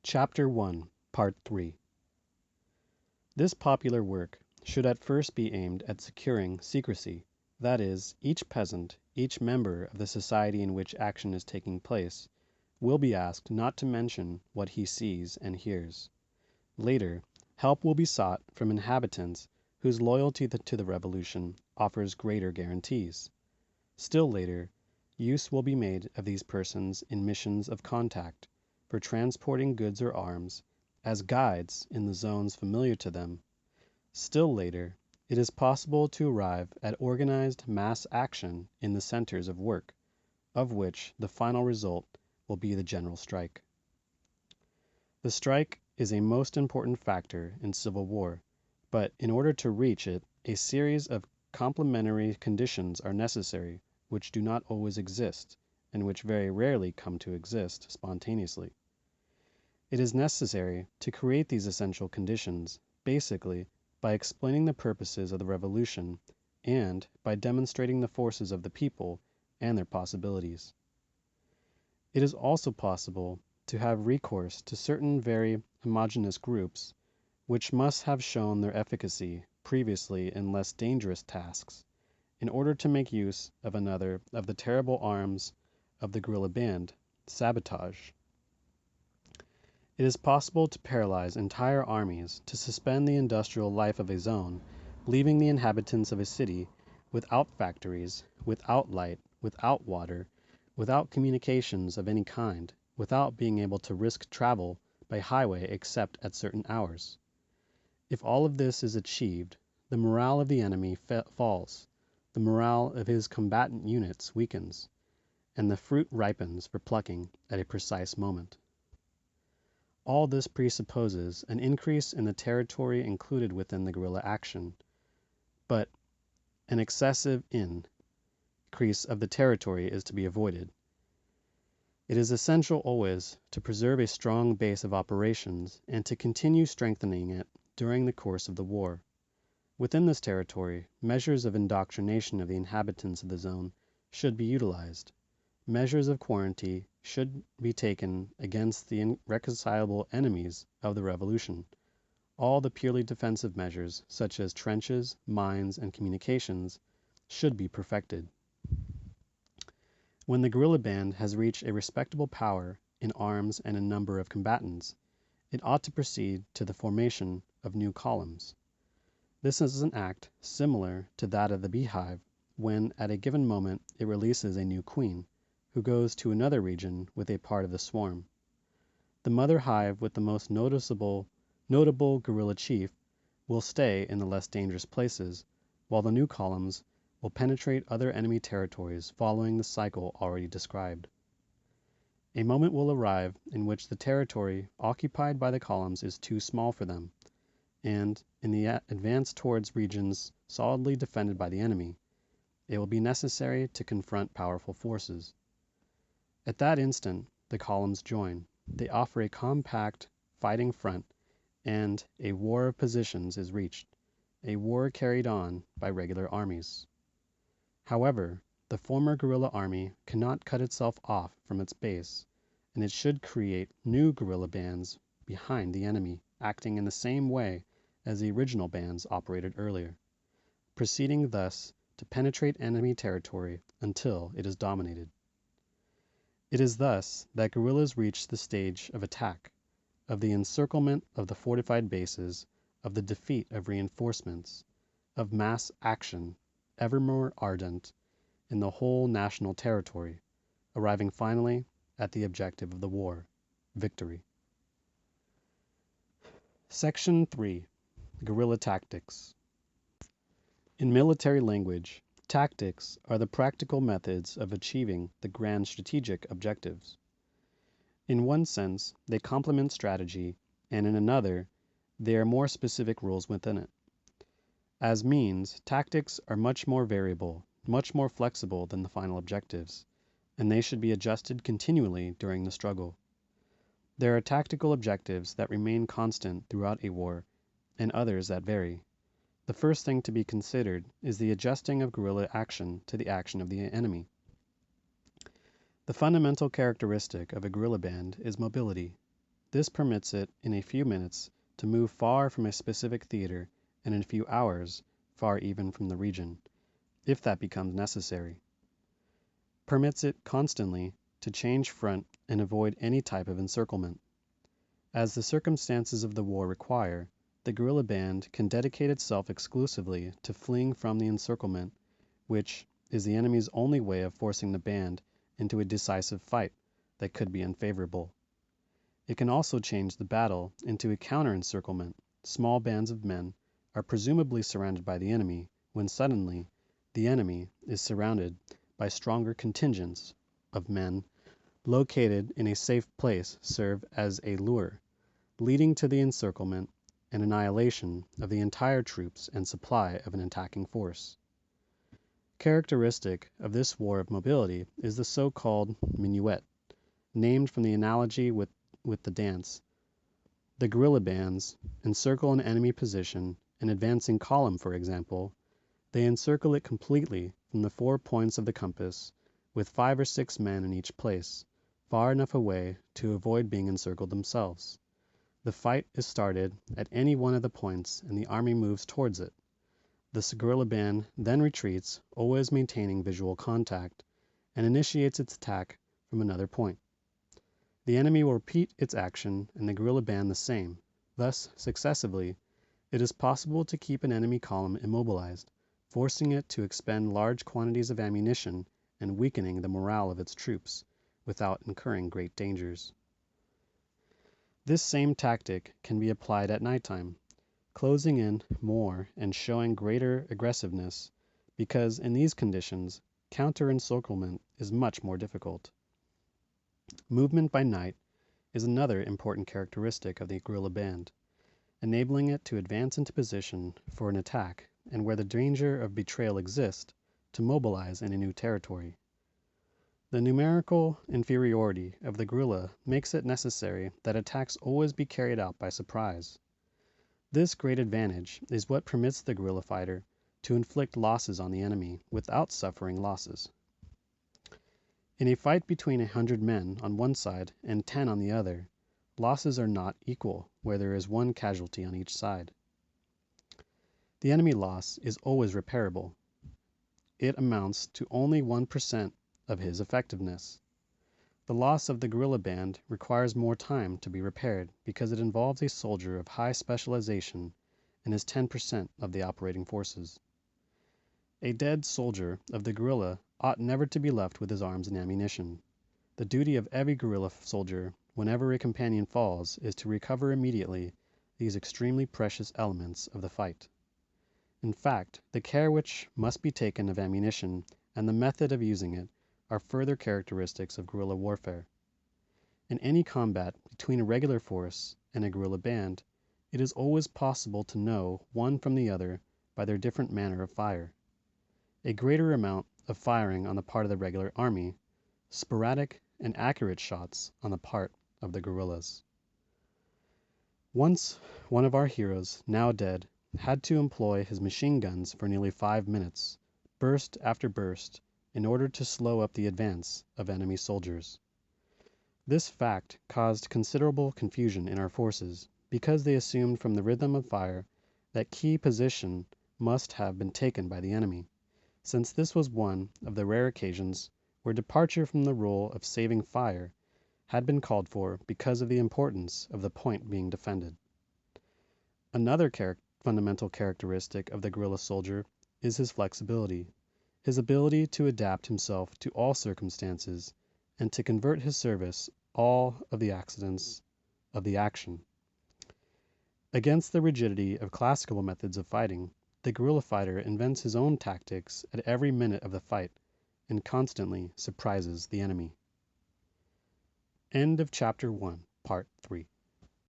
Chapter 1, Part 3. This popular work should at first be aimed at securing secrecy, that is, each peasant, each member of the society in which action is taking place, will be asked not to mention what he sees and hears. Later, help will be sought from inhabitants whose loyalty to the revolution offers greater guarantees. Still later, use will be made of these persons in missions of contact, for transporting goods or arms, as guides in the zones familiar to them. Still later, it is possible to arrive at organized mass action in the centers of work, of which the final result will be the general strike. The strike is a most important factor in civil war, but in order to reach it, a series of complementary conditions are necessary which do not always exist, and which very rarely come to exist spontaneously. It is necessary to create these essential conditions, basically, by explaining the purposes of the revolution and by demonstrating the forces of the people and their possibilities. It is also possible to have recourse to certain very homogeneous groups, which must have shown their efficacy previously in less dangerous tasks, in order to make use of another of the terrible arms of the guerrilla band, sabotage. It is possible to paralyze entire armies, to suspend the industrial life of a zone, leaving the inhabitants of a city without factories, without light, without water, without communications of any kind, without being able to risk travel by highway except at certain hours. If all of this is achieved, the morale of the enemy falls, the morale of his combatant units weakens, and the fruit ripens for plucking at a precise moment. All this presupposes an increase in the territory included within the guerrilla action, but an excessive increase of the territory is to be avoided. It is essential always to preserve a strong base of operations and to continue strengthening it during the course of the war. Within this territory, measures of indoctrination of the inhabitants of the zone should be utilized. Measures of quarantine should be taken against the irreconcilable enemies of the revolution. All the purely defensive measures, such as trenches, mines, and communications, should be perfected. When the guerrilla band has reached a respectable power in arms and in number of combatants, it ought to proceed to the formation of new columns. This is an act similar to that of the beehive when at a given moment it releases a new queen, who goes to another region with a part of the swarm. The mother hive with the most notable guerrilla chief will stay in the less dangerous places, while the new columns will penetrate other enemy territories following the cycle already described. A moment will arrive in which the territory occupied by the columns is too small for them, and in the advance towards regions solidly defended by the enemy, it will be necessary to confront powerful forces. At that instant, the columns join. They offer a compact fighting front, and a war of positions is reached, a war carried on by regular armies. However, the former guerrilla army cannot cut itself off from its base, and it should create new guerrilla bands behind the enemy, acting in the same way as the original bands operated earlier, proceeding thus to penetrate enemy territory until it is dominated. It is thus that guerrillas reach the stage of attack, of the encirclement of the fortified bases, of the defeat of reinforcements, of mass action, ever more ardent in the whole national territory, arriving finally at the objective of the war, victory. Section 3. Guerrilla Tactics. In military language, tactics are the practical methods of achieving the grand strategic objectives. In one sense, they complement strategy, and in another, they are more specific rules within it. As means, tactics are much more variable, much more flexible than the final objectives, and they should be adjusted continually during the struggle. There are tactical objectives that remain constant throughout a war, and others that vary. The first thing to be considered is the adjusting of guerrilla action to the action of the enemy. The fundamental characteristic of a guerrilla band is mobility. This permits it in a few minutes to move far from a specific theater and in a few hours far even from the region, if that becomes necessary. Permits it constantly to change front and avoid any type of encirclement. As the circumstances of the war require, the guerrilla band can dedicate itself exclusively to fleeing from the encirclement, which is the enemy's only way of forcing the band into a decisive fight that could be unfavorable. It can also change the battle into a counter-encirclement. Small bands of men are presumably surrounded by the enemy, when suddenly the enemy is surrounded by stronger contingents of men located in a safe place serve as a lure, leading to the encirclement and annihilation of the entire troops and supply of an attacking force. Characteristic of this war of mobility is the so-called minuet, named from the analogy with the dance. The guerrilla bands encircle an enemy position, an advancing column for example. They encircle it completely from the 4 points of the compass, with 5 or 6 men in each place, far enough away to avoid being encircled themselves. The fight is started at any one of the points and the army moves towards it. The guerrilla band then retreats, always maintaining visual contact, and initiates its attack from another point. The enemy will repeat its action and the guerrilla band the same. Thus, successively, it is possible to keep an enemy column immobilized, forcing it to expend large quantities of ammunition and weakening the morale of its troops, without incurring great dangers. This same tactic can be applied at nighttime, closing in more and showing greater aggressiveness, because in these conditions, counter-encirclement is much more difficult. Movement by night is another important characteristic of the guerrilla band, enabling it to advance into position for an attack and where the danger of betrayal exists, to mobilize in a new territory. The numerical inferiority of the guerrilla makes it necessary that attacks always be carried out by surprise. This great advantage is what permits the guerrilla fighter to inflict losses on the enemy without suffering losses. In a fight between 100 men on one side and 10 on the other, losses are not equal where there is one casualty on each side. The enemy loss is always repairable. It amounts to only 1% of his effectiveness. The loss of the guerrilla band requires more time to be repaired because it involves a soldier of high specialization and is 10% of the operating forces. A dead soldier of the guerrilla ought never to be left with his arms and ammunition. The duty of every guerrilla soldier whenever a companion falls is to recover immediately these extremely precious elements of the fight. In fact, the care which must be taken of ammunition and the method of using it are further characteristics of guerrilla warfare. In any combat between a regular force and a guerrilla band, it is always possible to know one from the other by their different manner of fire. A greater amount of firing on the part of the regular army, sporadic and accurate shots on the part of the guerrillas. Once one of our heroes, now dead, had to employ his machine guns for nearly 5 minutes, burst after burst, in order to slow up the advance of enemy soldiers. This fact caused considerable confusion in our forces, because they assumed from the rhythm of fire that key position must have been taken by the enemy, since this was one of the rare occasions where departure from the rule of saving fire had been called for because of the importance of the point being defended. Another fundamental characteristic of the guerrilla soldier is his flexibility, his ability to adapt himself to all circumstances and to convert his service all of the accidents of the action. Against the rigidity of classical methods of fighting, the guerrilla fighter invents his own tactics at every minute of the fight and constantly surprises the enemy. End of Chapter 1, Part 3.